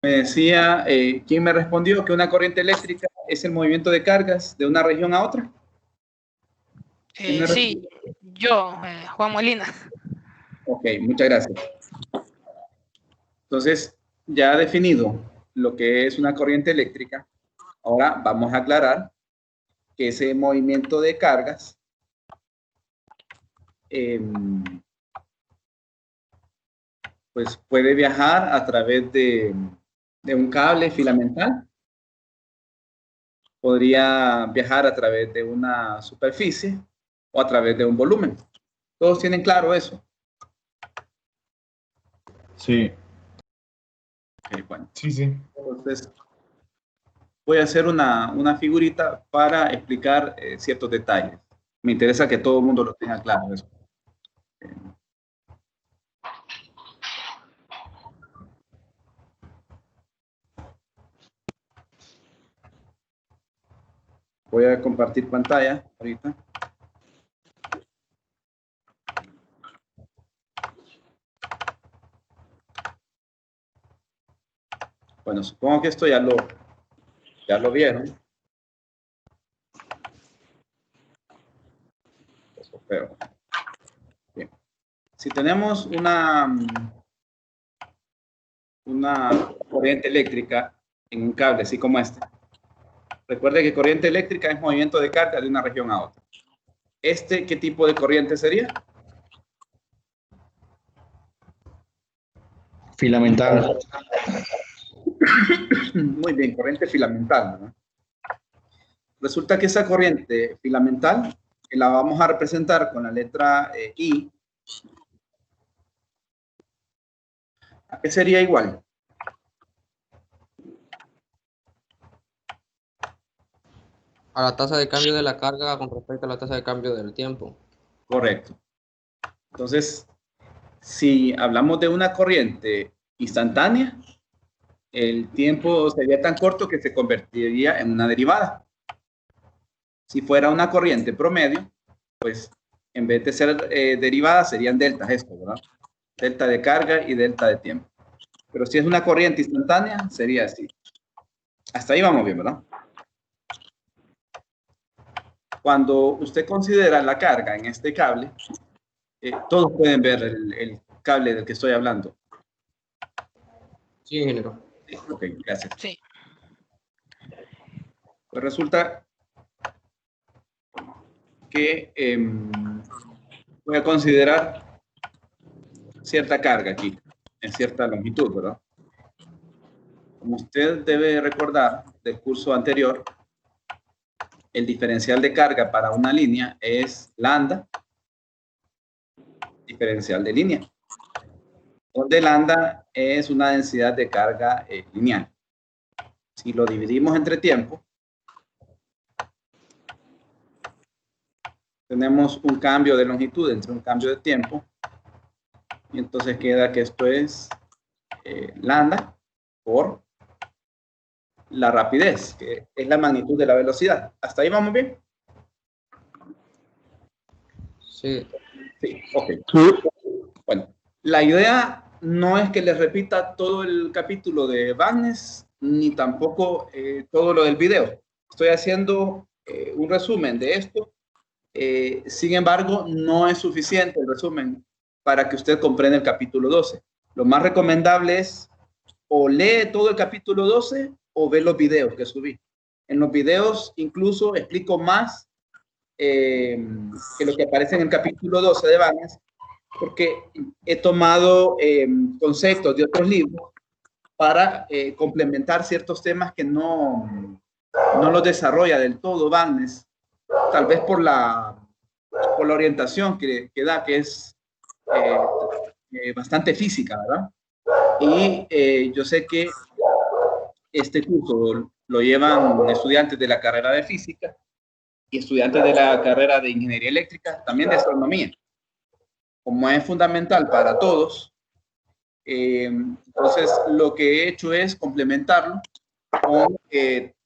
Me decía, ¿quién me respondió que una corriente eléctrica es el movimiento de cargas de una región a otra? ¿Quién me Sí, respondió? yo, Juan Molina. Ok, muchas gracias. Entonces, ya definido lo que es una corriente eléctrica, ahora vamos a aclarar que ese movimiento de cargas pues puede viajar a través de un cable filamental, podría viajar a través de una superficie o a través de un volumen. ¿Todos tienen claro eso? Sí. Okay, bueno. Sí, sí. Entonces, voy a hacer una figurita para explicar ciertos detalles. Me interesa que todo el mundo lo tenga claro eso. Voy a compartir pantalla ahorita. Bueno, supongo que esto ya lo vieron. Eso, pero, bien. Si tenemos una corriente eléctrica en un cable, así como este. Recuerde que corriente eléctrica es movimiento de carga de una región a otra. ¿Qué tipo de corriente sería? Filamental. Muy bien, corriente filamental, ¿no? Resulta que esa corriente filamental la vamos a representar con la letra I. ¿A qué sería igual? A la tasa de cambio de la carga con respecto a la tasa de cambio del tiempo. Correcto. Entonces, si hablamos de una corriente instantánea, el tiempo sería tan corto que se convertiría en una derivada. Si fuera una corriente promedio, pues en vez de ser derivadas serían deltas esto, ¿verdad? Delta de carga y delta de tiempo. Pero si es una corriente instantánea, sería así. Hasta ahí vamos bien, ¿verdad? Cuando usted considera la carga en este cable, todos pueden ver el cable del que estoy hablando. Sí, ingeniero. Sí, ok, gracias. Sí. Pues resulta que voy a considerar cierta carga aquí, en cierta longitud, ¿verdad? Como usted debe recordar del curso anterior, el diferencial de carga para una línea es lambda, diferencial de línea, donde lambda es una densidad de carga lineal. Si lo dividimos entre tiempo, tenemos un cambio de longitud entre un cambio de tiempo, y entonces queda que esto es lambda por la rapidez, que es la magnitud de la velocidad. ¿Hasta ahí vamos bien? Sí. Sí, ok. Bueno, la idea no es que les repita todo el capítulo de Bagnes, ni tampoco todo lo del video. Estoy haciendo un resumen de esto. Sin embargo, no es suficiente el resumen para que usted comprenda el capítulo 12. Lo más recomendable es o lee todo el capítulo 12 o ve los videos que subí. En los videos incluso explico más que lo que aparece en el capítulo 12 de Bagnes, porque he tomado conceptos de otros libros para complementar ciertos temas que no los desarrolla del todo Bagnes, tal vez por la orientación que da, que es bastante física, ¿verdad? Y yo sé que este curso lo llevan estudiantes de la carrera de física y estudiantes de la carrera de ingeniería eléctrica, también de astronomía. Como es fundamental para todos, entonces lo que he hecho es complementarlo con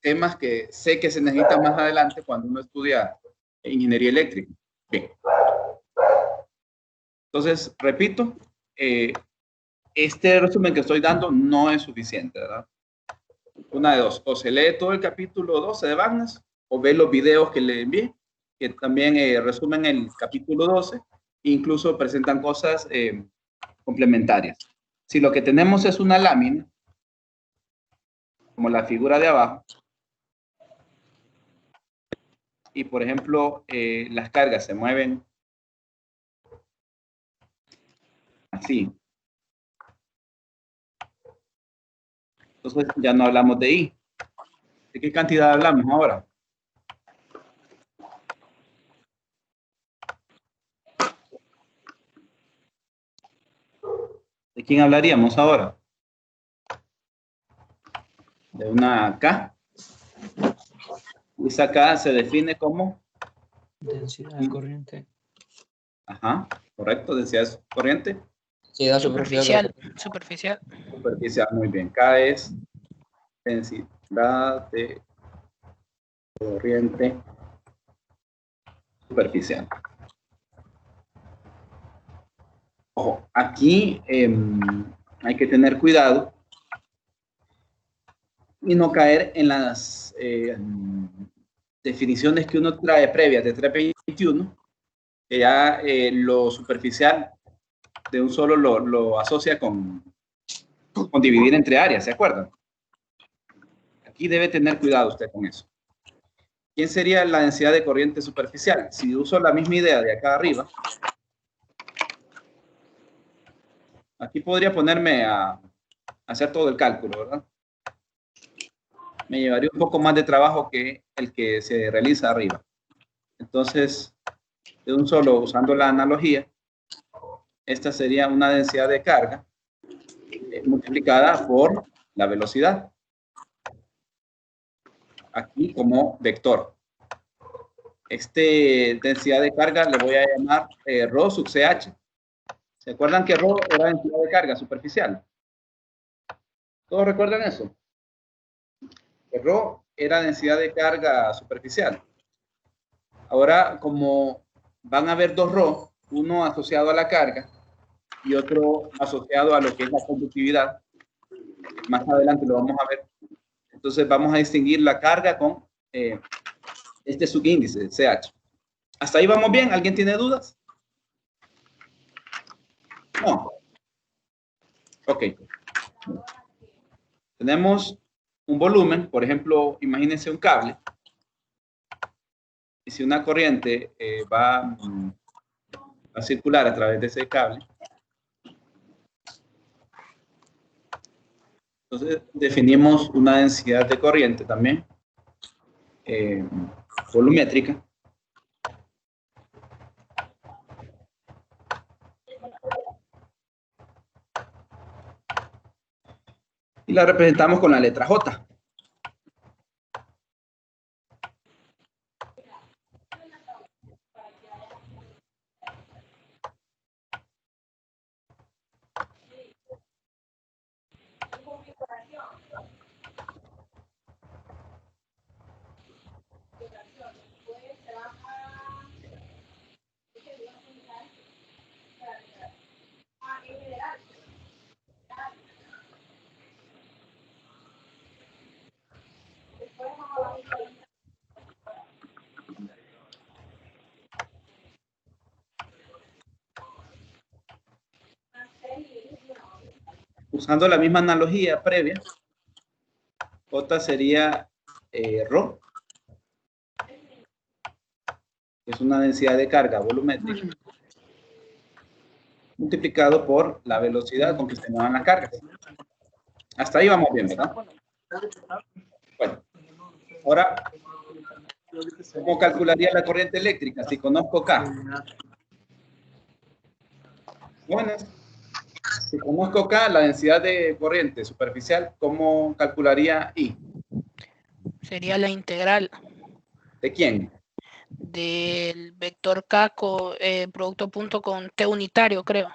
temas que sé que se necesitan más adelante cuando uno estudia ingeniería eléctrica. Bien. Entonces, repito, este resumen que estoy dando no es suficiente, ¿verdad? Una de dos, o se lee todo el capítulo 12 de Wagner, o ve los videos que le envié, que también resumen el capítulo 12, e incluso presentan cosas complementarias. Si lo que tenemos es una lámina, como la figura de abajo, y por ejemplo, las cargas se mueven así. Entonces ya no hablamos de I. ¿De qué cantidad hablamos ahora? ¿De quién hablaríamos ahora? De una K. Esa K se define como densidad de corriente. Ajá, correcto, densidad corriente. Densidad Superficial. Superficial. Superficial, muy bien. K es densidad de corriente superficial. Ojo, aquí hay que tener cuidado y no caer en las definiciones que uno trae previas de 321, que ya lo superficial de un solo lo asocia con dividir entre áreas, ¿se acuerdan? Aquí debe tener cuidado usted con eso. ¿Quién sería la densidad de corriente superficial? Si uso la misma idea de acá arriba, aquí podría ponerme a hacer todo el cálculo, ¿verdad? Me llevaría un poco más de trabajo que el que se realiza arriba. Entonces, de un solo, usando la analogía, esta sería una densidad de carga multiplicada por la velocidad. Aquí como vector. Densidad de carga le voy a llamar ρ sub CH. ¿Se acuerdan que ρ era densidad de carga superficial? ¿Todos recuerdan eso? Que ρ era densidad de carga superficial. Ahora, como van a haber dos ρ, uno asociado a la carga y otro asociado a lo que es la conductividad, más adelante lo vamos a ver. Entonces vamos a distinguir la carga con este subíndice, CH. ¿Hasta ahí vamos bien? ¿Alguien tiene dudas? No. Ok. Tenemos un volumen, por ejemplo, imagínense un cable. Y si una corriente va a circular a través de ese cable, entonces definimos una densidad de corriente también, volumétrica. Y la representamos con la letra J. Usando la misma analogía previa, J sería ρ, que es una densidad de carga volumétrica, multiplicado por la velocidad con que se muevan las cargas. Hasta ahí vamos bien, ¿verdad? Bueno, ahora, ¿cómo calcularía la corriente eléctrica si conozco K? Bueno, si conozco K, la densidad de corriente superficial, ¿cómo calcularía I? Sería la integral ¿De quién? del vector K producto punto con T unitario, creo.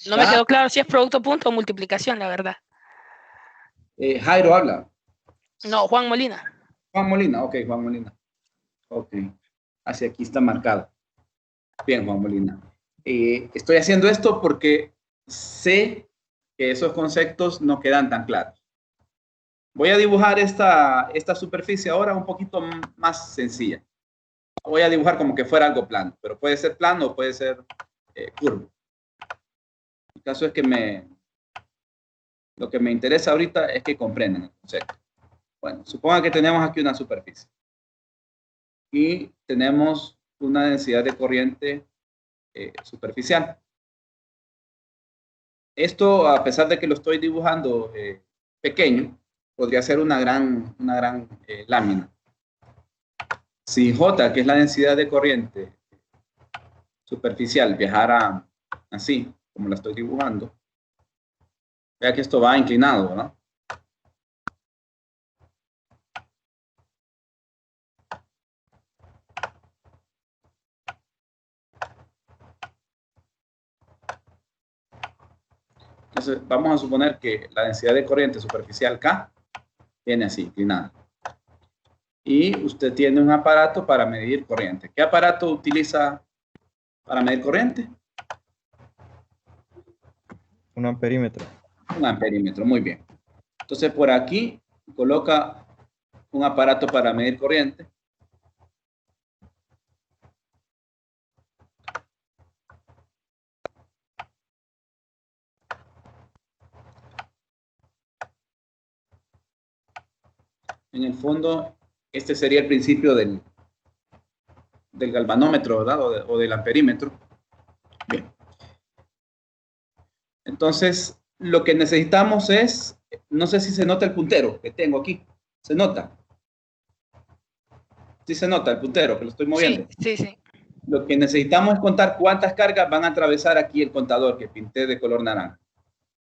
No me quedó claro si es producto punto o multiplicación, la verdad. Jairo habla. No, Juan Molina. Juan Molina, ok, Juan Molina. Ok, hacia aquí está marcado. Bien, Juan Molina. Estoy haciendo esto porque sé que esos conceptos no quedan tan claros. Voy a dibujar esta superficie ahora un poquito más sencilla. Voy a dibujar como que fuera algo plano, pero puede ser plano o puede ser curvo. El caso es que lo que me interesa ahorita es que comprendan el concepto. Bueno, suponga que tenemos aquí una superficie y tenemos una densidad de corriente superficial. Esto, a pesar de que lo estoy dibujando pequeño, podría ser una gran lámina. Si J, que es la densidad de corriente superficial, viajara así, como la estoy dibujando, vea que esto va inclinado, ¿no? Entonces, vamos a suponer que la densidad de corriente superficial K viene así, inclinada. Y usted tiene un aparato para medir corriente. ¿Qué aparato utiliza para medir corriente? Un amperímetro. Un amperímetro, muy bien. Entonces, por aquí coloca un aparato para medir corriente. En el fondo, este sería el principio del galvanómetro, ¿verdad? O del amperímetro. Bien. Entonces, lo que necesitamos es, no sé si se nota el puntero que tengo aquí. ¿Se nota? Sí se nota el puntero que lo estoy moviendo. Sí. Lo que necesitamos es contar cuántas cargas van a atravesar aquí el contador que pinté de color naranja.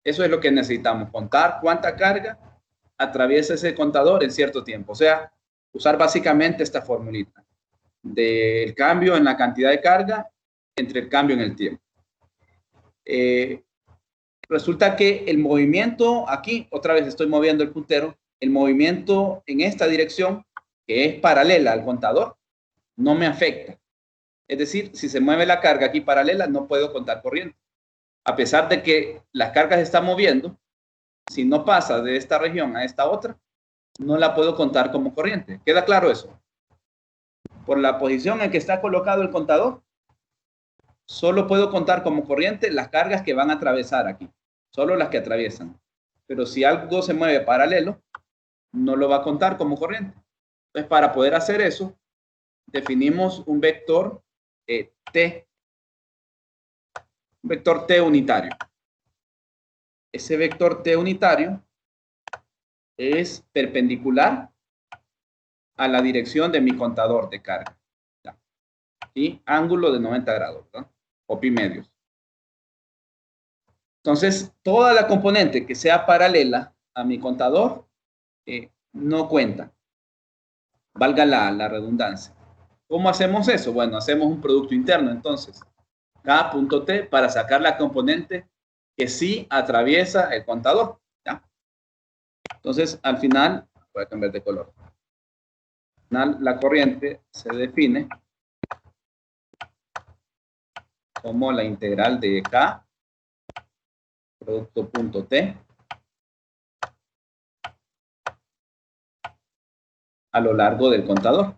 Eso es lo que necesitamos, contar cuánta carga atraviesa ese contador en cierto tiempo. O sea, usar básicamente esta formulita del cambio en la cantidad de carga entre el cambio en el tiempo. Resulta que el movimiento aquí, otra vez estoy moviendo el puntero, el movimiento en esta dirección, que es paralela al contador, no me afecta. Es decir, si se mueve la carga aquí paralela, no puedo contar corriente. A pesar de que las cargas se están moviendo, si no pasa de esta región a esta otra, no la puedo contar como corriente. ¿Queda claro eso? Por la posición en que está colocado el contador, solo puedo contar como corriente las cargas que van a atravesar aquí, solo las que atraviesan. Pero si algo se mueve paralelo, no lo va a contar como corriente. Entonces, para poder hacer eso, definimos un vector T, un vector T unitario. Ese vector T unitario es perpendicular a la dirección de mi contador de carga. Y ángulo de 90 grados, ¿no? O pi medios. Entonces, toda la componente que sea paralela a mi contador no cuenta. Valga la redundancia. ¿Cómo hacemos eso? Bueno, hacemos un producto interno, entonces. K.T para sacar la componente que sí atraviesa el contador. ¿Ya? Entonces, al final, voy a cambiar de color. Al final, la corriente se define como la integral de K producto.T a lo largo del contador.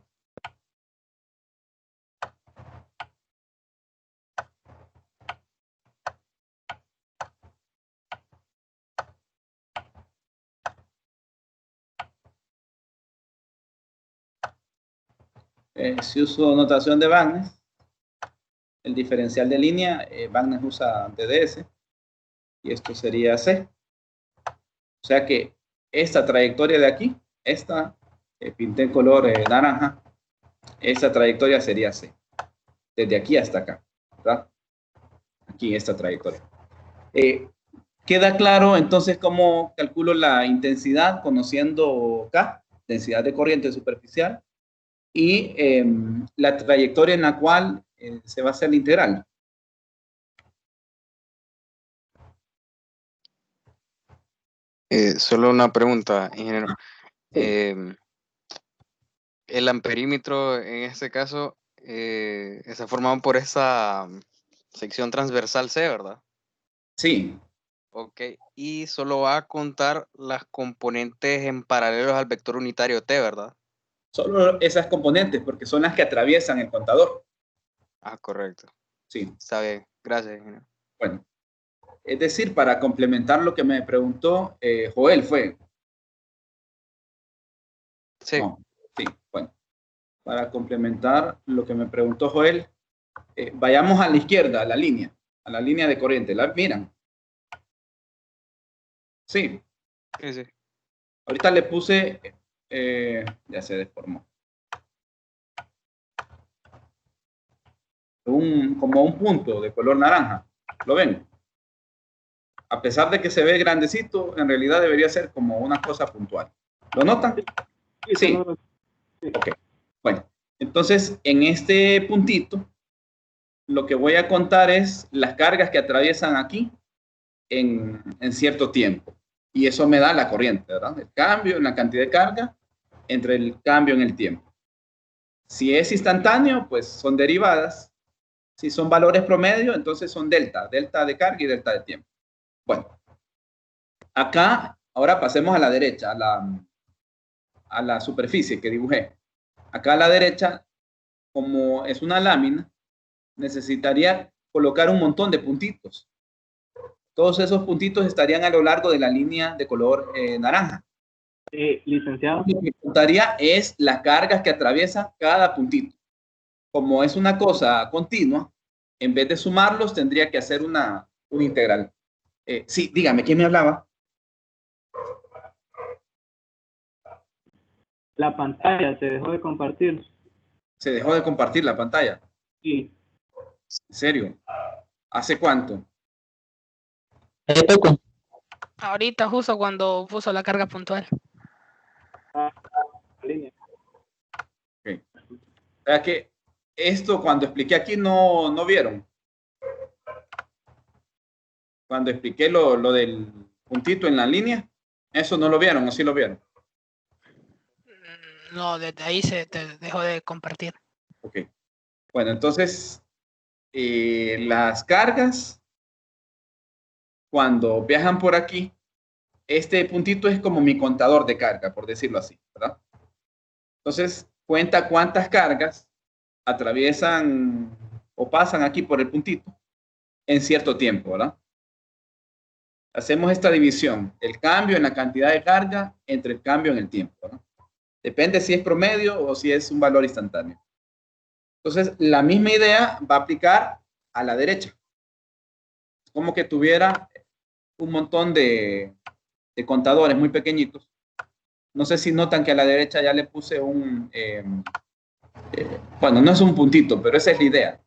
Si uso notación de Wagner, el diferencial de línea, Wagner usa DDS, y esto sería C. O sea que esta trayectoria de aquí, esta, pinté en color naranja, esta trayectoria sería C. Desde aquí hasta acá, ¿verdad? Aquí esta trayectoria. ¿Queda claro entonces cómo calculo la intensidad conociendo K, densidad de corriente superficial, y la trayectoria en la cual se va a hacer la integral? Solo una pregunta, ingeniero. El amperímetro, en este caso, está formado por esa sección transversal C, ¿verdad? Sí, Ok. Y solo va a contar las componentes en paralelos al vector unitario T, ¿verdad? solo esas componentes, porque son las que atraviesan el contador. Ah, correcto. Sí, Está bien. Gracias, ingeniero. bueno. Es decir, para complementar lo que me preguntó Joel fue. Sí. No, sí, bueno. Para complementar lo que me preguntó Joel, vayamos a la izquierda, a la línea de corriente. ¿La miran? Sí, Sí, sí. ahorita le puse, ya se deformó. Como un punto de color naranja. ¿Lo ven? A pesar de que se ve grandecito, en realidad debería ser como una cosa puntual. ¿Lo notan? Sí. Ok. Bueno, entonces en este puntito, lo que voy a contar es las cargas que atraviesan aquí en cierto tiempo. Y eso me da la corriente, ¿verdad? El cambio en la cantidad de carga entre el cambio en el tiempo. Si es instantáneo, pues son derivadas. Si son valores promedio, entonces son delta de carga y delta de tiempo. Bueno, acá, ahora pasemos a la derecha, a la superficie que dibujé. Acá a la derecha, como es una lámina, necesitaría colocar un montón de puntitos. Todos esos puntitos estarían a lo largo de la línea de color naranja. Licenciado. Lo que contaría es las cargas que atraviesa cada puntito. Como es una cosa continua, en vez de sumarlos, tendría que hacer una integral. Sí, dígame, ¿quién me hablaba? La pantalla se dejó de compartir. Se dejó de compartir la pantalla. Sí. ¿En serio? ¿Hace cuánto? Ahorita, justo cuando puso la carga puntual. Línea. Okay. O sea que esto cuando expliqué aquí no vieron. Cuando expliqué lo del puntito en la línea, eso no lo vieron o sí lo vieron. No, desde ahí se dejó de compartir. Ok. Bueno, entonces las cargas cuando viajan por aquí, este puntito es como mi contador de carga, por decirlo así, ¿verdad? Entonces, cuenta cuántas cargas atraviesan o pasan aquí por el puntito en cierto tiempo, ¿verdad? Hacemos esta división, el cambio en la cantidad de carga entre el cambio en el tiempo, ¿no? Depende si es promedio o si es un valor instantáneo. Entonces, la misma idea va a aplicar a la derecha. Como que tuviera un montón de contadores muy pequeñitos. No sé si notan que a la derecha ya le puse bueno, no es un puntito, pero esa es la idea.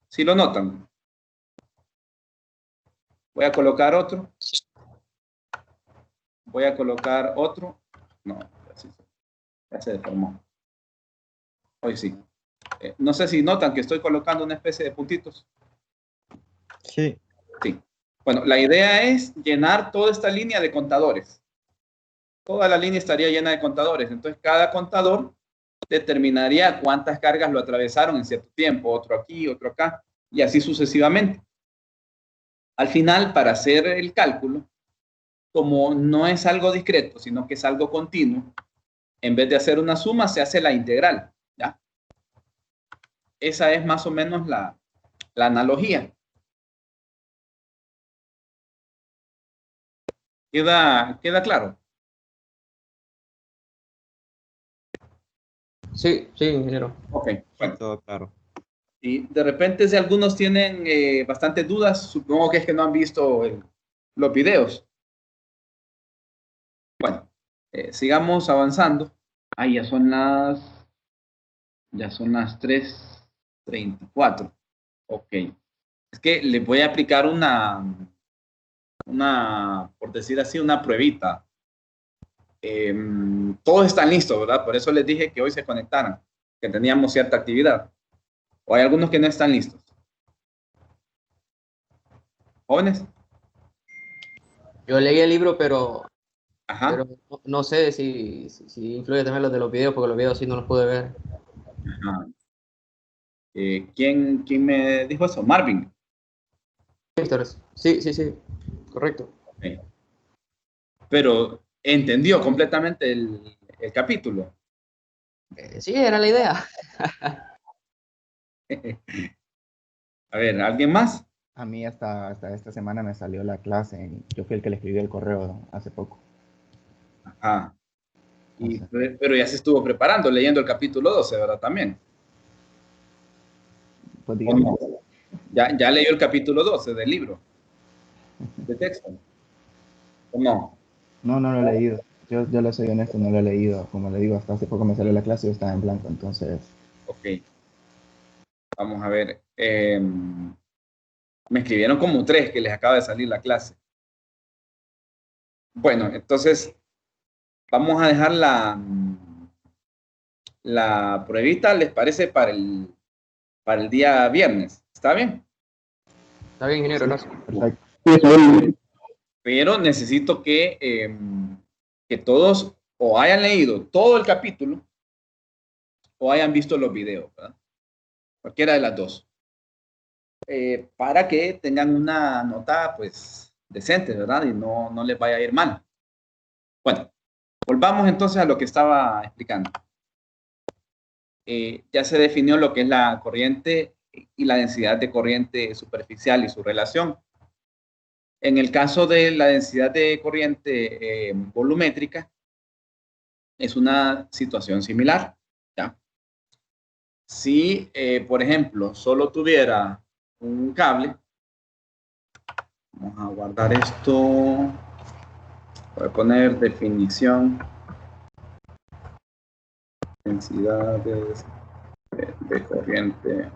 ¿Sí lo notan? Voy a colocar otro. Voy a colocar otro. No, ya se deformó. Hoy sí. No sé si notan que estoy colocando una especie de puntitos. Sí. Sí. Bueno, la idea es llenar toda esta línea de contadores. Toda la línea estaría llena de contadores. Entonces, cada contador determinaría cuántas cargas lo atravesaron en cierto tiempo, otro aquí, otro acá, y así sucesivamente. Al final, para hacer el cálculo, como no es algo discreto, sino que es algo continuo, en vez de hacer una suma, se hace la integral, ¿ya? Esa es más o menos la analogía. ¿Queda claro? Sí, sí, ingeniero. Ok, bueno. Todo claro. Y de repente, si algunos tienen bastantes dudas, supongo que es que no han visto los videos. Bueno, sigamos avanzando. Ahí ya son las 3:34. Ok. Es que le voy a aplicar por decir así, una pruebita. Todos están listos, ¿verdad? Por eso les dije que hoy se conectaran, que teníamos cierta actividad. O hay algunos que no están listos. ¿Jóvenes? Yo leí el libro, pero Ajá. no sé si influye también los de los videos, porque los videos sí no los pude ver. Ajá. ¿Quién me dijo eso? Marvin. mister. Sí, correcto. Ok. Pero entendió completamente el capítulo. Sí, era la idea. A ver, ¿alguien más? A mí hasta esta semana me salió la clase y yo fui el que le escribió el correo hace poco. Ajá. Entonces, Pero ya se estuvo preparando, leyendo el capítulo 12, ¿verdad? También. pues ¿O digamos, no? Ya leyó el capítulo 12 del libro, de texto. ¿O no? no lo he leído. Yo le soy honesto, no lo he leído. Como le digo, hasta hace poco me salió la clase y yo estaba en blanco. Entonces, Ok. Vamos a ver. Me escribieron como 3 que les acaba de salir la clase. Bueno, entonces vamos a dejar la pruebita, ¿les parece? Para el día viernes. ¿Está bien? Está bien, ingeniero, gracias. perfecto. Pero necesito que todos o hayan leído todo el capítulo o hayan visto los videos, ¿verdad? Cualquiera de las dos. Para que tengan una nota, pues, decente, ¿verdad? Y no les vaya a ir mal. Bueno, volvamos entonces a lo que estaba explicando. Ya se definió lo que es la corriente y la densidad de corriente superficial y su relación. En el caso de la densidad de corriente volumétrica, es una situación similar, ¿ya? Si, por ejemplo, solo tuviera un cable, vamos a guardar esto, voy a poner definición, densidades de corriente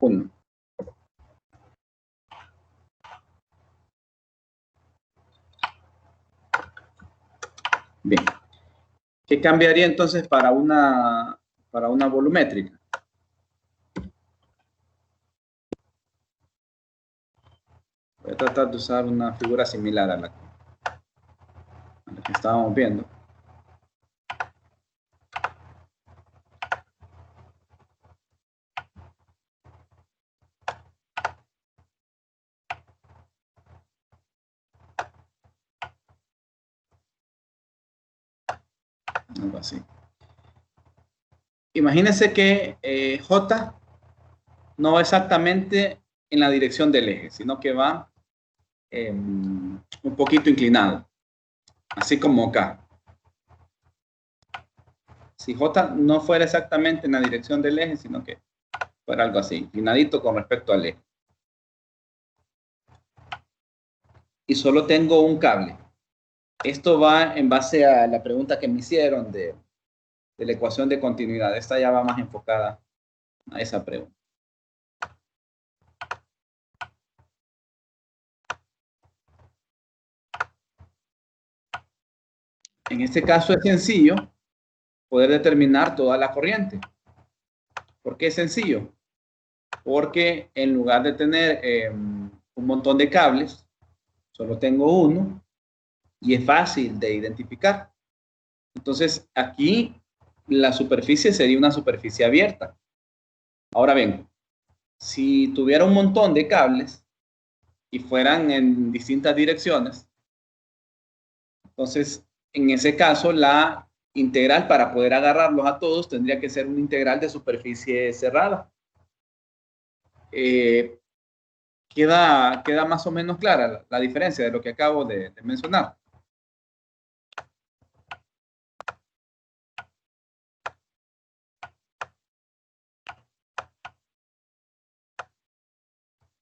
1. Bien. ¿Qué cambiaría entonces para una volumétrica? Voy a tratar de usar una figura similar a la que estábamos viendo. Algo así. Imagínense que J no va exactamente en la dirección del eje, sino que va un poquito inclinado, así como acá. Si J no fuera exactamente en la dirección del eje, sino que fuera algo así, inclinadito con respecto al eje. Y solo tengo un cable. Esto va en base a la pregunta que me hicieron de la ecuación de continuidad. Esta ya va más enfocada a esa pregunta. En este caso es sencillo poder determinar toda la corriente. ¿Por qué es sencillo? Porque en lugar de tener un montón de cables, solo tengo uno y es fácil de identificar. Entonces aquí la superficie sería una superficie abierta. Ahora bien, si tuviera un montón de cables y fueran en distintas direcciones, entonces en ese caso la integral para poder agarrarlos a todos tendría que ser una integral de superficie cerrada. Queda más o menos clara la diferencia de lo que acabo de mencionar.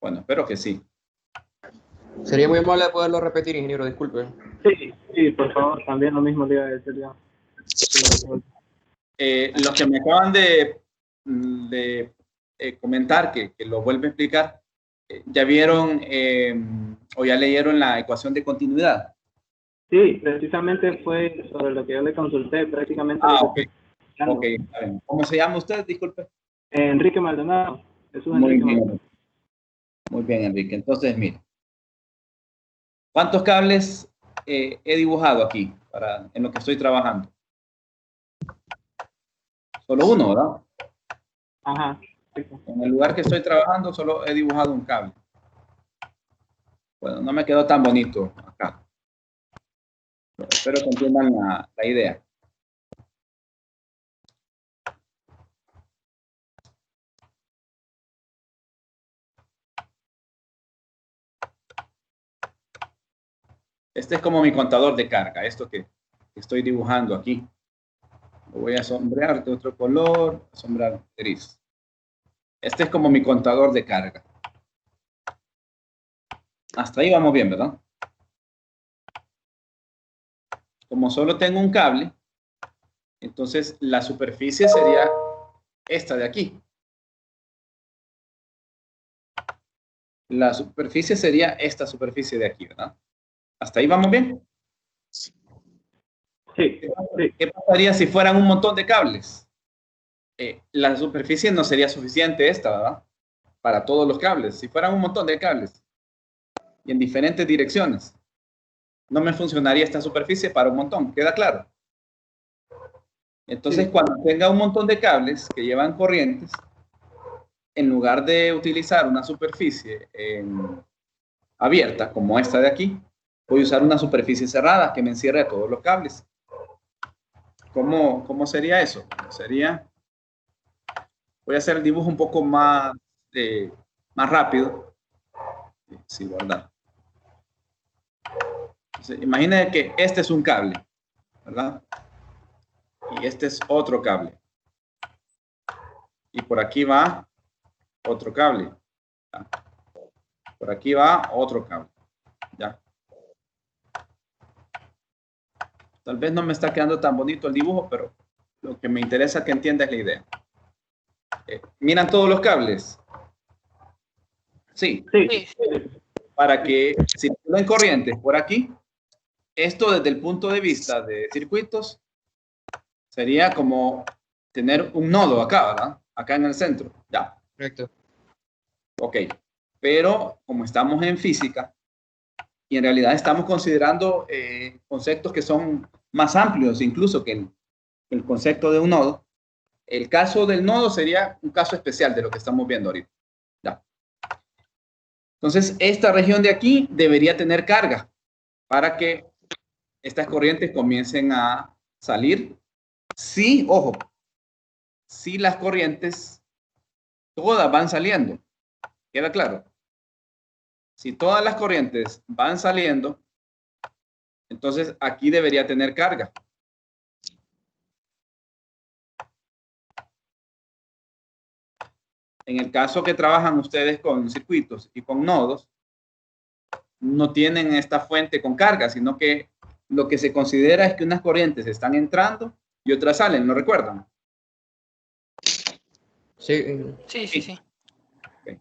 Bueno, espero que sí. Sería muy amable poderlo repetir, ingeniero, disculpe. Sí, por favor, también lo mismo le iba a decir yo. Los que me acaban de comentar, que lo vuelvo a explicar, ya vieron o ya leyeron la ecuación de continuidad. Sí, precisamente fue sobre lo que yo le consulté, prácticamente. Ok. Ok, está bien. ¿Cómo se llama usted? Disculpe. Enrique Maldonado. Jesús Muy Enrique bien. Maldonado. Muy bien, Enrique. Entonces, mire. ¿Cuántos cables he dibujado aquí en lo que estoy trabajando? Solo uno, ¿verdad? Ajá. En el lugar que estoy trabajando solo he dibujado un cable. Bueno, no me quedó tan bonito acá. Pero espero que entiendan la idea. Este es como mi contador de carga, esto que estoy dibujando aquí. Lo voy a sombrear de otro color, sombrar gris. Este es como mi contador de carga. Hasta ahí vamos bien, ¿verdad? Como solo tengo un cable, entonces la superficie sería esta de aquí. La superficie sería esta superficie de aquí, ¿verdad? ¿Hasta ahí vamos bien? Sí, ¿Qué pasaría si fueran un montón de cables? La superficie no sería suficiente esta, ¿verdad? Para todos los cables. Si fueran un montón de cables y en diferentes direcciones, no me funcionaría esta superficie para un montón. ¿Queda claro? Entonces, cuando tenga un montón de cables que llevan corrientes, en lugar de utilizar una superficie abierta, como esta de aquí, voy a usar una superficie cerrada que me encierre a todos los cables. ¿Cómo sería eso? Sería, voy a hacer el dibujo un poco más rápido. Sí, guardar. Entonces, imaginen que este es un cable, ¿verdad? Y este es otro cable. Y por aquí va otro cable. ¿Ya? Por aquí va otro cable. ¿Ya? Tal vez no me está quedando tan bonito el dibujo, pero lo que me interesa que entienda es la idea. ¿Miran todos los cables? Sí. sí, Para que circulen corrientes por aquí, esto desde el punto de vista de circuitos sería como tener un nodo acá, ¿verdad? Acá en el centro. Ya. Correcto. Ok. Pero como estamos en física y en realidad estamos considerando conceptos que son más amplios incluso que el concepto de un nodo, el caso del nodo sería un caso especial de lo que estamos viendo ahorita. Ya. Entonces, esta región de aquí debería tener carga para que estas corrientes comiencen a salir. Sí, ojo, si las corrientes todas van saliendo. ¿Queda claro? Si todas las corrientes van saliendo, entonces aquí debería tener carga. En el caso que trabajan ustedes con circuitos y con nodos, no tienen esta fuente con carga, sino que lo que se considera es que unas corrientes están entrando y otras salen, ¿no recuerdan? Sí. Sí. Okay.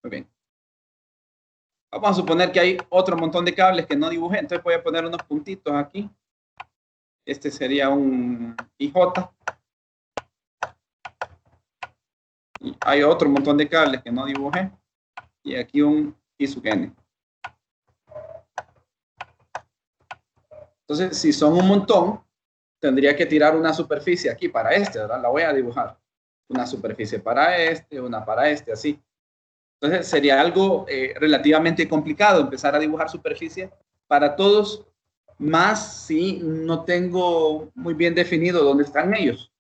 Muy bien. Vamos a suponer que hay otro montón de cables que no dibujé, entonces voy a poner unos puntitos aquí. Este sería un IJ. Y hay otro montón de cables que no dibujé. Y aquí un I sub N. Entonces, si son un montón, tendría que tirar una superficie aquí para este, ¿verdad? La voy a dibujar. Una superficie para este, una para este, así. Entonces, sería algo relativamente complicado empezar a dibujar superficie para todos, más si no tengo muy bien definido dónde están ellos.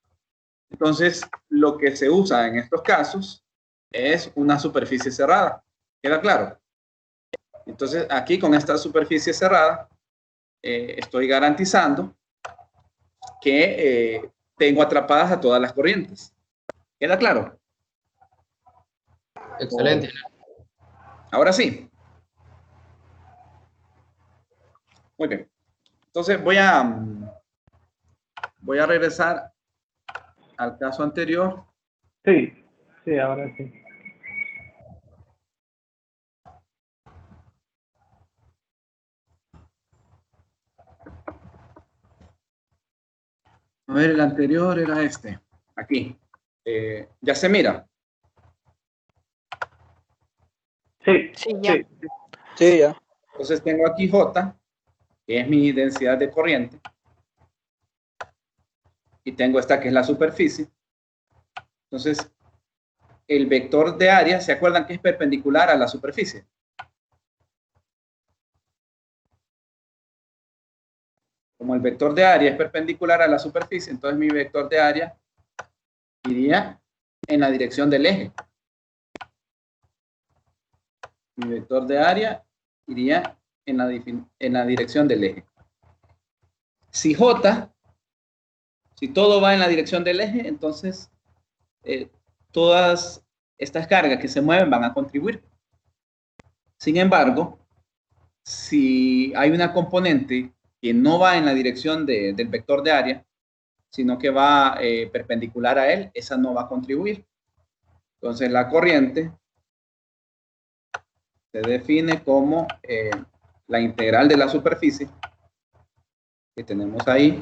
Entonces, lo que se usa en estos casos es una superficie cerrada. ¿Queda claro? Entonces, aquí con esta superficie cerrada, estoy garantizando que tengo atrapadas a todas las corrientes. ¿Queda claro? Excelente. Ahora sí. Muy bien. Entonces voy a regresar al caso anterior. sí, ahora sí. A ver, el anterior era este. Aquí. ¿Ya se mira? Sí, Sí, ya. Sí, ya. Entonces tengo aquí J, que es mi densidad de corriente. Y tengo esta que es la superficie. Entonces, el vector de área, ¿se acuerdan que es perpendicular a la superficie? Como el vector de área es perpendicular a la superficie, entonces mi vector de área iría en la dirección del eje. Mi vector de área iría en la dirección del eje. Si J, si todo va en la dirección del eje, entonces todas estas cargas que se mueven van a contribuir. Sin embargo, si hay una componente que no va en la dirección del vector de área, sino que va perpendicular a él, esa no va a contribuir. Entonces la corriente se define como la integral de la superficie que tenemos ahí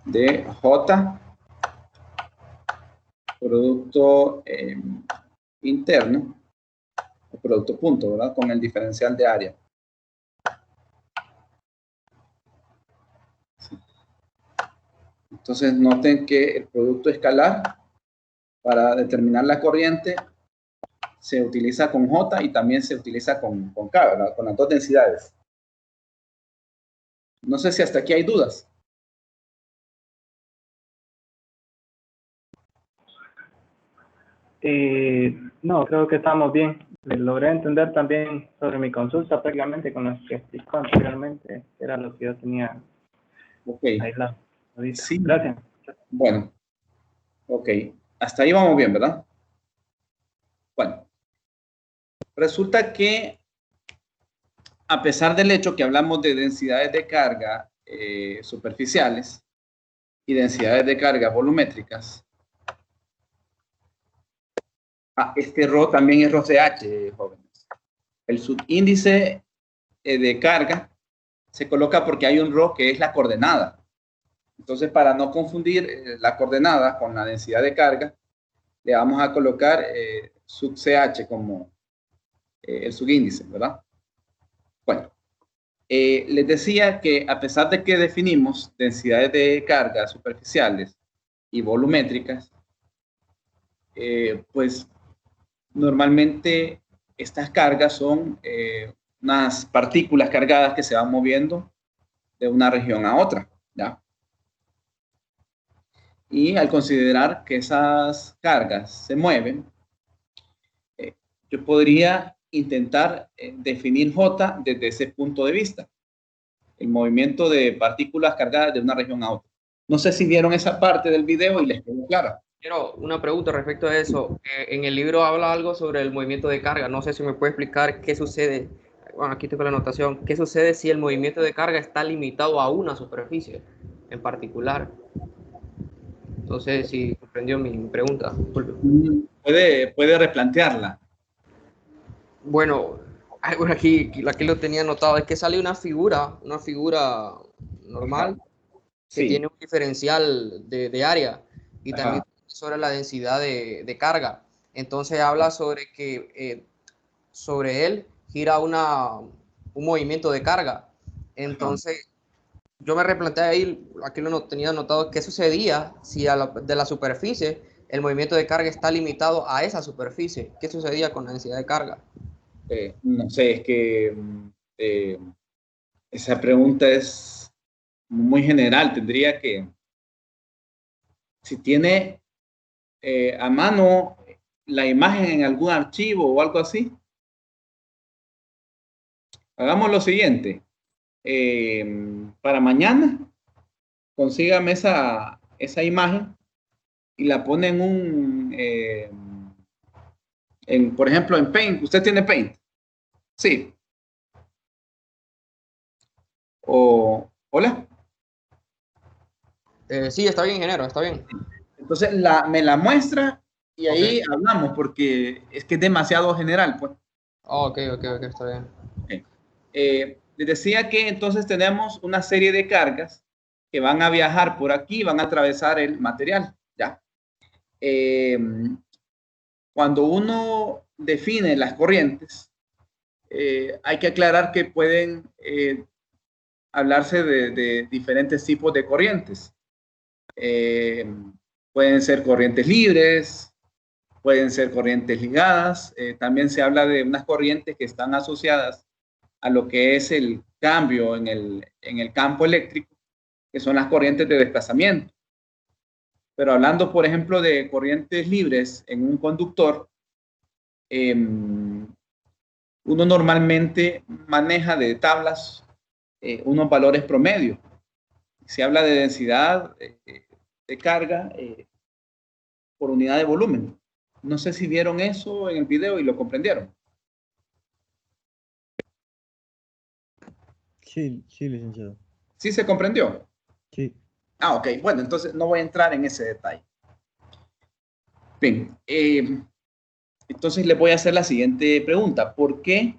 de J producto interno, o producto punto, ¿verdad? Con el diferencial de área. Entonces noten que el producto escalar para determinar la corriente se utiliza con J y también se utiliza con K, ¿verdad? Con las dos densidades. No sé si hasta aquí hay dudas. No, creo que estamos bien. Logré entender también sobre mi consulta prácticamente con lo que explicó anteriormente. Era lo que yo tenía aislado. Sí. Gracias. Bueno, ok. Hasta ahí vamos bien, ¿verdad? Bueno, resulta que a pesar del hecho que hablamos de densidades de carga superficiales y densidades de carga volumétricas, este ρ también es ρ CH, jóvenes. El subíndice de carga se coloca porque hay un ρ que es la coordenada. Entonces, para no confundir la coordenada con la densidad de carga, le vamos a colocar sub CH como el subíndice, ¿verdad? Bueno, les decía que a pesar de que definimos densidades de carga superficiales y volumétricas, pues normalmente estas cargas son unas partículas cargadas que se van moviendo de una región a otra, ¿ya? Y al considerar que esas cargas se mueven, yo podría intentar definir J desde ese punto de vista. El movimiento de partículas cargadas de una región a otra. No sé si vieron esa parte del video y les quedó clara. Quiero una pregunta respecto a eso. En el libro habla algo sobre el movimiento de carga. No sé si me puede explicar qué sucede. Bueno, aquí tengo la anotación. ¿Qué sucede si el movimiento de carga está limitado a una superficie en particular? No sé si comprendió mi pregunta. Puede replantearla. Bueno, aquí lo tenía anotado. Es que sale una figura normal que tiene un diferencial de área y también sobre la densidad de carga. Entonces habla sobre que sobre él gira un movimiento de carga. Entonces yo me replanteé ahí, aquí lo tenía anotado, qué sucedía si de la superficie el movimiento de carga está limitado a esa superficie. ¿Qué sucedía con la densidad de carga? No sé, es que esa pregunta es muy general. Tendría que, si tiene a mano la imagen en algún archivo o algo así, hagamos lo siguiente. Para mañana, consígame esa imagen y la pone en por ejemplo, en Paint. ¿Usted tiene Paint? Sí. ¿Hola? Sí, está bien, ingeniero, está bien. Entonces me la muestra y ahí hablamos, porque es que es demasiado general, pues. Ok, está bien. Les decía que entonces tenemos una serie de cargas que van a viajar por aquí, van a atravesar el material, ¿ya? Cuando uno define las corrientes, hay que aclarar que pueden hablarse de diferentes tipos de corrientes. Pueden ser corrientes libres, pueden ser corrientes ligadas. También se habla de unas corrientes que están asociadas a lo que es el cambio en el campo eléctrico, que son las corrientes de desplazamiento. Pero hablando, por ejemplo, de corrientes libres en un conductor, uno normalmente maneja de tablas unos valores promedio. Se habla de densidad de carga por unidad de volumen. No sé si vieron eso en el video y lo comprendieron. Sí, sí, licenciado. ¿Sí se comprendió? Sí. Ah, ok. Bueno, entonces no voy a entrar en ese detalle. Bien, entonces le voy a hacer la siguiente pregunta. ¿Por qué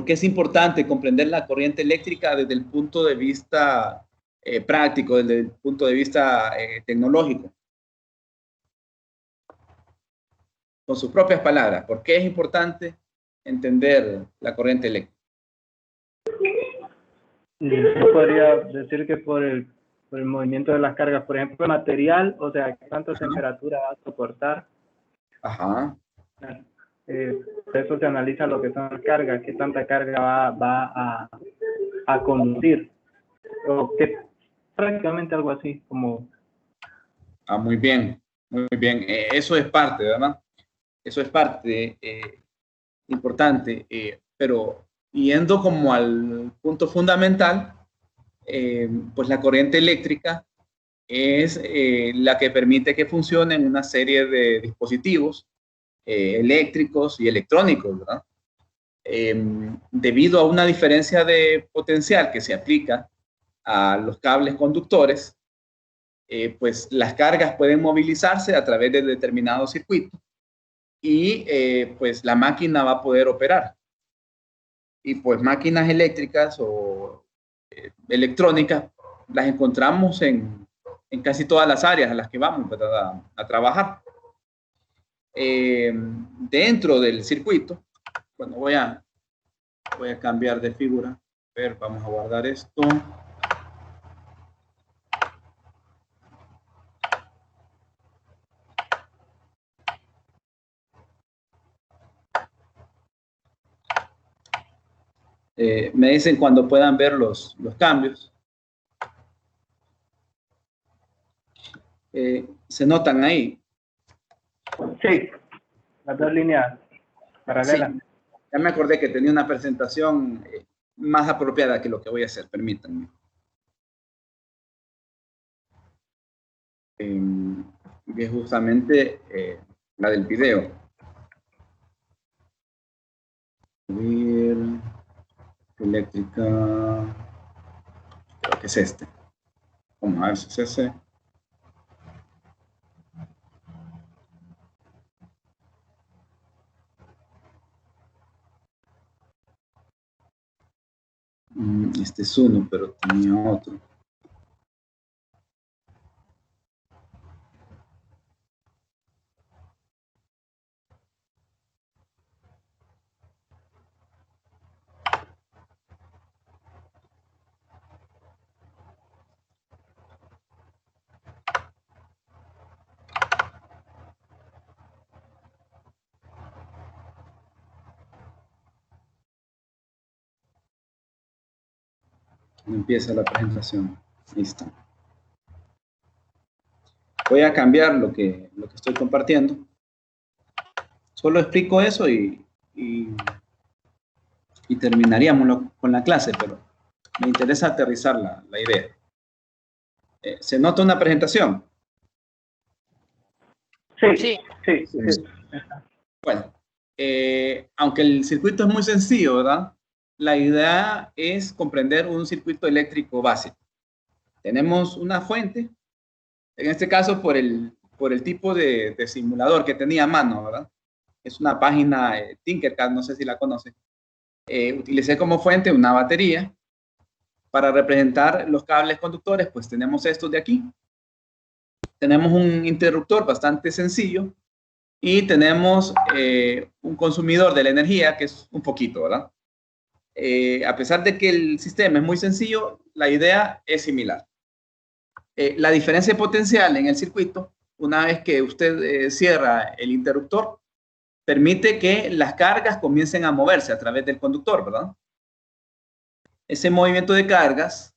es importante comprender la corriente eléctrica desde el punto de vista práctico, desde el punto de vista tecnológico? Con sus propias palabras, ¿por qué es importante entender la corriente eléctrica? Yo podría decir que por el movimiento de las cargas, por ejemplo, el material, o sea, cuánta temperatura va a soportar. Ajá. Eso se analiza lo que son las cargas, qué tanta carga va a conducir, o que prácticamente algo así como... Ah, muy bien, muy bien. Eso es parte, ¿verdad? Eso es parte importante, pero yendo como al punto fundamental, pues la corriente eléctrica es la que permite que funcionen una serie de dispositivos eléctricos y electrónicos, ¿verdad? Debido a una diferencia de potencial que se aplica a los cables conductores, pues las cargas pueden movilizarse a través de determinados circuitos y pues la máquina va a poder operar. Y pues máquinas eléctricas o electrónicas las encontramos en casi todas las áreas a las que vamos, ¿verdad? a trabajar. Dentro del circuito, bueno, voy a cambiar de figura. A ver, vamos a guardar esto. Me dicen cuando puedan ver los cambios. ¿Se notan ahí? Sí, las dos líneas paralelas. Sí, ya me acordé que tenía una presentación más apropiada que lo que voy a hacer, permítanme. Que es justamente la del video. Eléctrica, creo que es este. Vamos a ver si es ese. Este es uno, pero tenía otro. Empieza la presentación. Listo. Voy a cambiar lo que estoy compartiendo. Solo explico eso y terminaríamos con la clase, pero me interesa aterrizar la idea. ¿Se nota una presentación? Sí. Bueno, aunque el circuito es muy sencillo, ¿verdad? La idea es comprender un circuito eléctrico básico. Tenemos una fuente, en este caso por el tipo de simulador que tenía a mano, ¿verdad? Es una página Tinkercad, no sé si la conocen. Utilicé como fuente una batería. Para representar los cables conductores, pues tenemos estos de aquí. Tenemos un interruptor bastante sencillo y tenemos un consumidor de la energía que es un foquito, ¿verdad? A pesar de que el sistema es muy sencillo, la idea es similar. La diferencia potencial en el circuito, una vez que usted cierra el interruptor, permite que las cargas comiencen a moverse a través del conductor, ¿verdad? Ese movimiento de cargas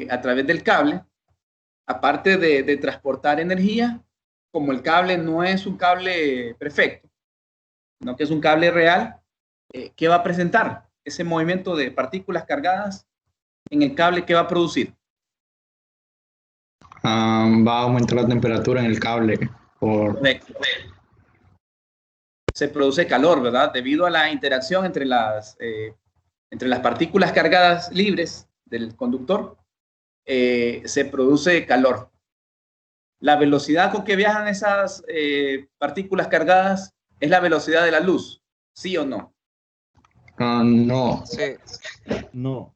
a través del cable, aparte de transportar energía, como el cable no es un cable perfecto, sino que es un cable real, ¿qué va a presentar? Ese movimiento de partículas cargadas en el cable, ¿qué va a producir? Va a aumentar la temperatura en el cable. Correcto. Se produce calor, ¿verdad? Debido a la interacción entre las partículas cargadas libres del conductor, se produce calor. La velocidad con que viajan esas partículas cargadas es la velocidad de la luz, ¿sí o no? No, Sí, No.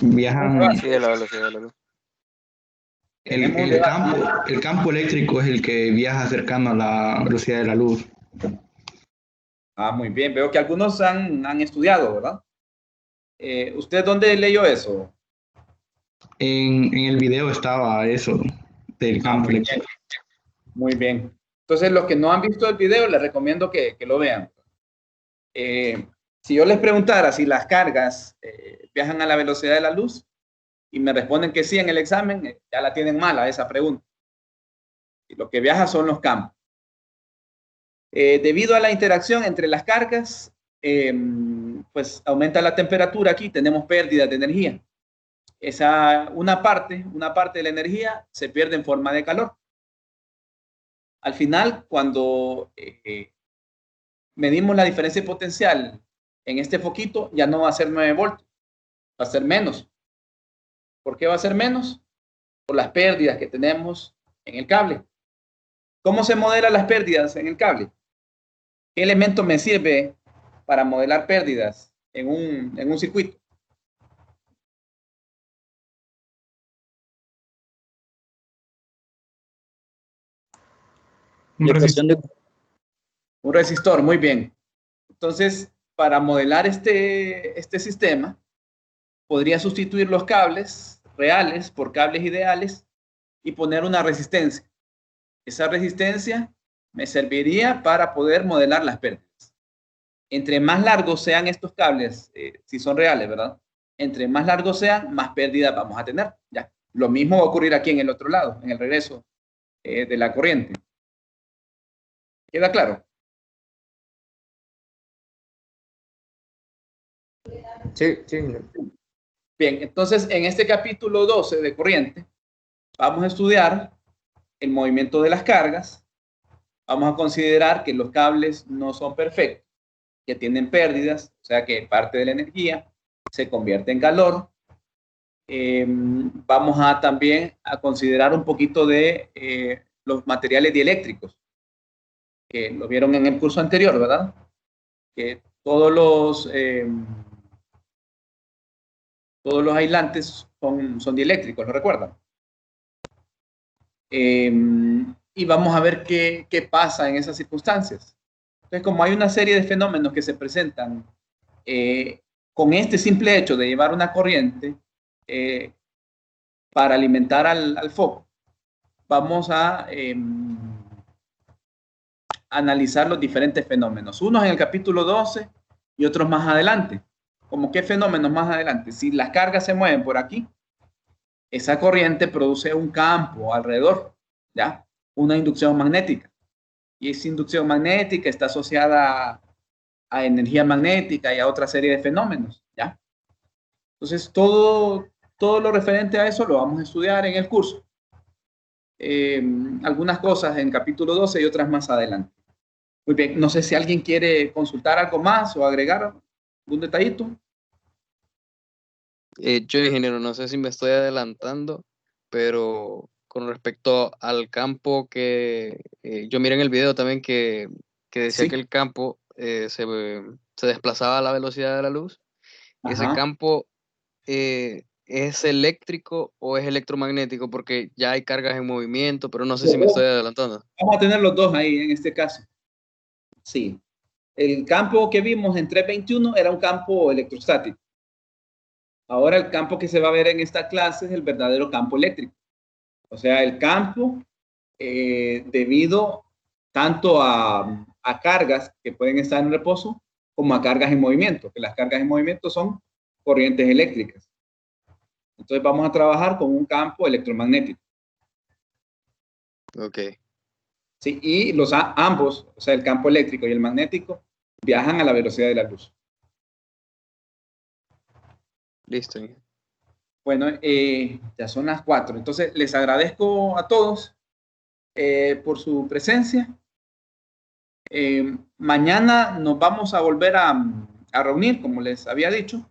viajan. sí, de la velocidad de la luz. El campo eléctrico es el que viaja cercano a la velocidad de la luz. Muy bien. Veo que algunos han estudiado, ¿verdad? ¿Usted dónde leyó eso? En el video estaba eso del campo Muy eléctrico. bien. Muy bien. Entonces, los que no han visto el video, les recomiendo que lo vean. Si yo les preguntara si las cargas viajan a la velocidad de la luz y me responden que sí en el examen, ya la tienen mala esa pregunta. Y lo que viaja son los campos. Debido a la interacción entre las cargas, pues aumenta la temperatura aquí, tenemos pérdidas de energía. Una parte de la energía se pierde en forma de calor. Al final, cuando medimos la diferencia potencial en este foquito, ya no va a ser 9 voltios, va a ser menos. ¿Por qué va a ser menos? Por las pérdidas que tenemos en el cable. ¿Cómo se modelan las pérdidas en el cable? ¿Qué elemento me sirve para modelar pérdidas en un circuito? Un resistor, muy bien. Entonces, para modelar este sistema, podría sustituir los cables reales por cables ideales y poner una resistencia. Esa resistencia me serviría para poder modelar las pérdidas. Entre más largos sean estos cables, si son reales, ¿verdad? Entre más largos sean, más pérdidas vamos a tener. ¿Ya? Lo mismo va a ocurrir aquí en el otro lado, en el regreso de la corriente. ¿Queda claro? Sí, sí. Bien, entonces en este capítulo 12 de corriente, vamos a estudiar el movimiento de las cargas. Vamos a considerar que los cables no son perfectos, que tienen pérdidas, o sea que parte de la energía se convierte en calor. Vamos a también a considerar un poquito de los materiales dieléctricos, que lo vieron en el curso anterior, ¿verdad? Que todos los aislantes son dieléctricos, ¿lo recuerdan? Y vamos a ver qué pasa en esas circunstancias. Entonces, como hay una serie de fenómenos que se presentan con este simple hecho de llevar una corriente para alimentar al foco, vamos a analizar los diferentes fenómenos. Unos en el capítulo 12 y otros más adelante. ¿Cómo qué fenómenos más adelante? Si las cargas se mueven por aquí, esa corriente produce un campo alrededor, ¿ya? Una inducción magnética. Y esa inducción magnética está asociada a energía magnética y a otra serie de fenómenos, ¿ya? Entonces, todo lo referente a eso lo vamos a estudiar en el curso. Algunas cosas en capítulo 12 y otras más adelante. Muy bien, no sé si alguien quiere consultar algo más o agregar algún detallito. Yo, ingeniero, no sé si me estoy adelantando, pero con respecto al campo que yo miré en el video también que decía Sí. que el campo se desplazaba a la velocidad de la luz. Ese Ajá. campo ¿es eléctrico o es electromagnético? Porque ya hay cargas en movimiento, pero no sé si me estoy adelantando. Vamos a tener los dos ahí en este caso. Sí. El campo que vimos en 321 era un campo electrostático. Ahora el campo que se va a ver en esta clase es el verdadero campo eléctrico. O sea, el campo debido tanto a cargas que pueden estar en reposo como a cargas en movimiento, que las cargas en movimiento son corrientes eléctricas. Entonces vamos a trabajar con un campo electromagnético. Ok. Sí, y ambos, o sea, el campo eléctrico y el magnético, viajan a la velocidad de la luz. Listo. Bueno, ya son las 4. Entonces, les agradezco a todos por su presencia. Mañana nos vamos a volver a reunir, como les había dicho,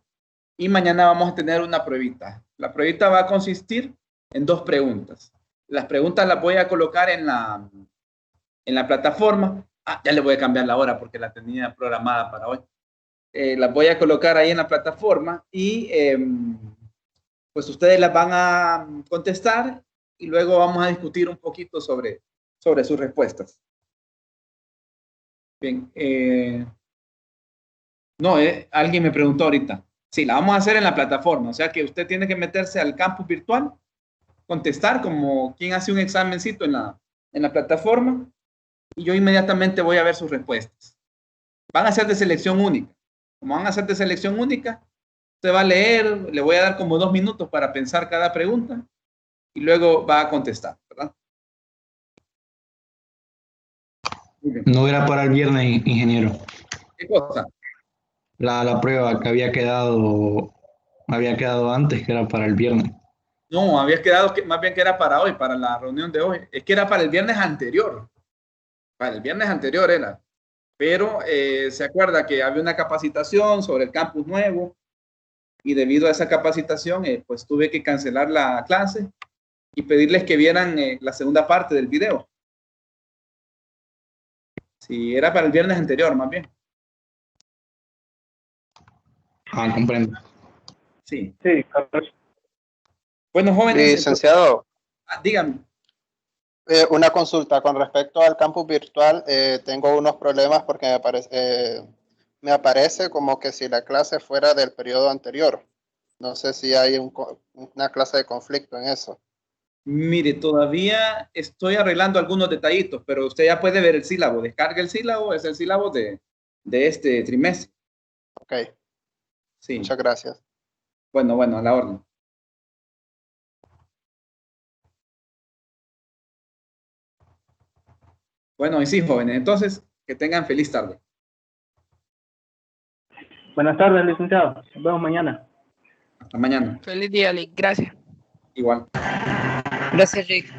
y mañana vamos a tener una pruebita. La pruebita va a consistir en 2 preguntas. Las preguntas las voy a colocar en la plataforma. Ya le voy a cambiar la hora porque la tenía programada para hoy. Las voy a colocar ahí en la plataforma y pues ustedes las van a contestar y luego vamos a discutir un poquito sobre sus respuestas. Bien. No, alguien me preguntó ahorita. Sí, la vamos a hacer en la plataforma. O sea que usted tiene que meterse al campus virtual, contestar como quien hace un examencito en la plataforma y yo inmediatamente voy a ver sus respuestas. Van a ser de selección única. Como van a ser de selección única, usted va a leer, le voy a dar como 2 minutos para pensar cada pregunta y luego va a contestar, ¿verdad? No era para el viernes, ingeniero. ¿Qué cosa? La prueba que había quedado antes, que era para el viernes. No, había quedado más bien que era para hoy, para la reunión de hoy. Es que era para el viernes anterior. Para el viernes anterior era. Pero se acuerda que había una capacitación sobre el campus nuevo y debido a esa capacitación, pues tuve que cancelar la clase y pedirles que vieran la segunda parte del video. Sí, era para el viernes anterior, más bien. Comprendo. Sí. Sí, correcto. Bueno, jóvenes. Licenciado, Dígame. una consulta con respecto al campus virtual. Tengo unos problemas porque me aparece como que si la clase fuera del periodo anterior. No sé si hay una clase de conflicto en eso. Mire, todavía estoy arreglando algunos detallitos, pero usted ya puede ver el sílabo. Descarga el sílabo, es el sílabo de este trimestre. Ok. Sí. Muchas gracias. Bueno, a la orden. Bueno, y sí, jóvenes, entonces, que tengan feliz tarde. Buenas tardes, licenciado. Nos vemos mañana. Hasta mañana. Feliz día, Lick. Gracias. Igual. Gracias, Rick.